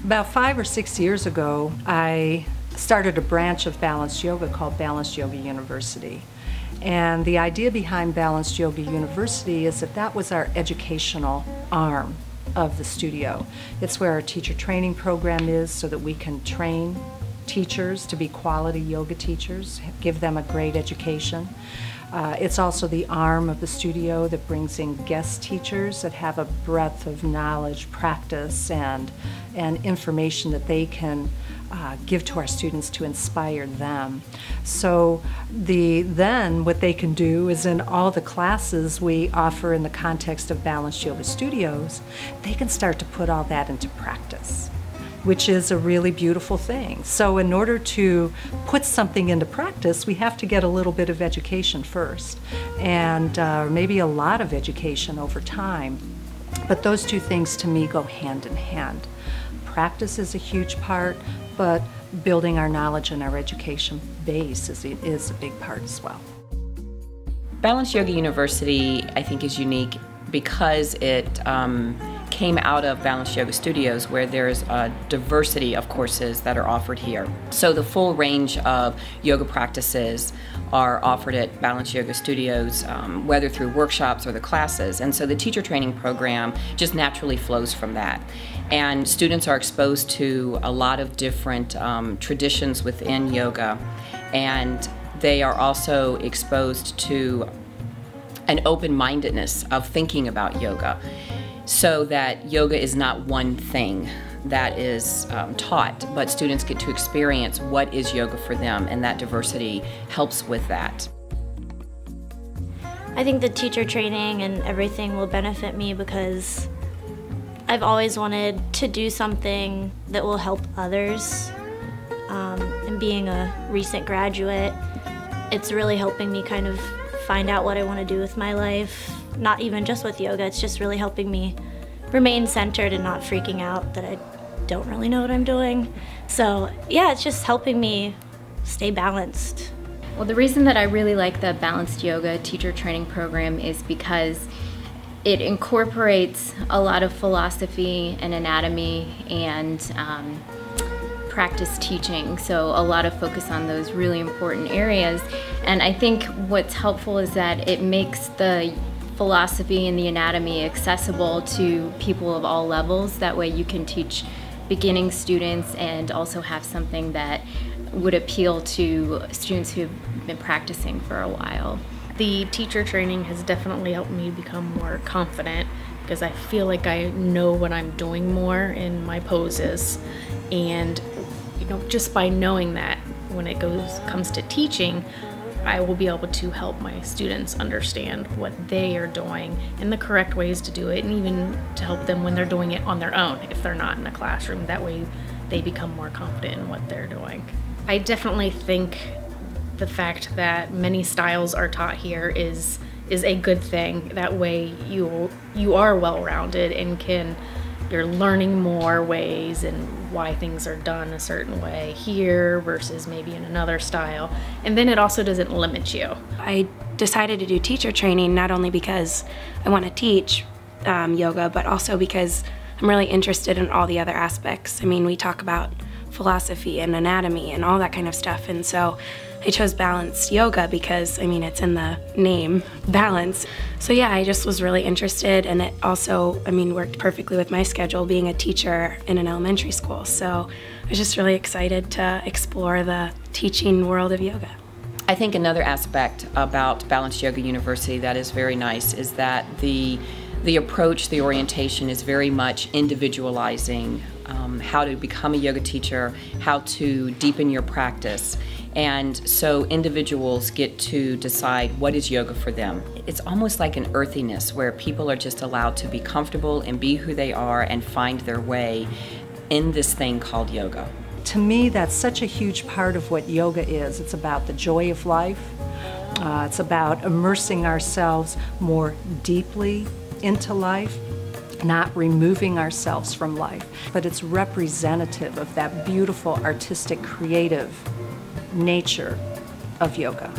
About 5 or 6 years ago, I started a branch of Balanced Yoga called Balanced Yoga University. And the idea behind Balanced Yoga University is that that was our educational arm of the studio. It's where our teacher training program is so that we can train teachers to be quality yoga teachers, give them a great education. It's also the arm of the studio that brings in guest teachers that have a breadth of knowledge, practice, and information that they can give to our students to inspire them. So then what they can do is in all the classes we offer in the context of Balanced Yoga Studios, they can start to put all that into practice, which is a really beautiful thing. So in order to put something into practice, we have to get a little bit of education first, and maybe a lot of education over time. But those two things to me go hand in hand. Practice is a huge part, but building our knowledge and our education base is a big part as well. Balanced Yoga University, I think, is unique because it came out of Balanced Yoga Studios, where there's a diversity of courses that are offered here. So the full range of yoga practices are offered at Balanced Yoga Studios, whether through workshops or the classes. And so the teacher training program just naturally flows from that. And students are exposed to a lot of different traditions within yoga, and they are also exposed to an open-mindedness of thinking about yoga, so that yoga is not one thing that is taught, but students get to experience what is yoga for them, and that diversity helps with that. I think the teacher training and everything will benefit me because I've always wanted to do something that will help others. And being a recent graduate, it's really helping me kind of find out what I want to do with my life. Not even just with yoga, it's just really helping me remain centered and not freaking out that I don't really know what I'm doing. So yeah, it's just helping me stay balanced. Well, the reason that I really like the Balanced Yoga teacher training program is because it incorporates a lot of philosophy and anatomy and practice teaching, so a lot of focus on those really important areas. And I think what's helpful is that it makes the philosophy and the anatomy accessible to people of all levels. That way you can teach beginning students and also have something that would appeal to students who've been practicing for a while. The teacher training has definitely helped me become more confident because I feel like I know what I'm doing more in my poses. And just by knowing that, when it comes to teaching, I will be able to help my students understand what they are doing and the correct ways to do it, and even to help them when they're doing it on their own if they're not in a classroom. That way they become more confident in what they're doing. I definitely think the fact that many styles are taught here is a good thing. That way you are well-rounded and you're learning more ways and why things are done a certain way here versus maybe in another style. And then it also doesn't limit you. I decided to do teacher training not only because I want to teach yoga, but also because I'm really interested in all the other aspects. I mean, we talk about philosophy and anatomy and all that kind of stuff, and so I chose Balanced Yoga because, I mean, it's in the name, balance. So yeah, I just was really interested, and it also, I mean, worked perfectly with my schedule being a teacher in an elementary school. So I was just really excited to explore the teaching world of yoga. I think another aspect about Balanced Yoga University that is very nice is that the approach, the orientation is very much individualizing how to become a yoga teacher, how to deepen your practice. And so individuals get to decide what is yoga for them. It's almost like an earthiness where people are just allowed to be comfortable and be who they are and find their way in this thing called yoga. To me, that's such a huge part of what yoga is. It's about the joy of life. It's about immersing ourselves more deeply into life, not removing ourselves from life, but it's representative of that beautiful, artistic, creative nature of yoga.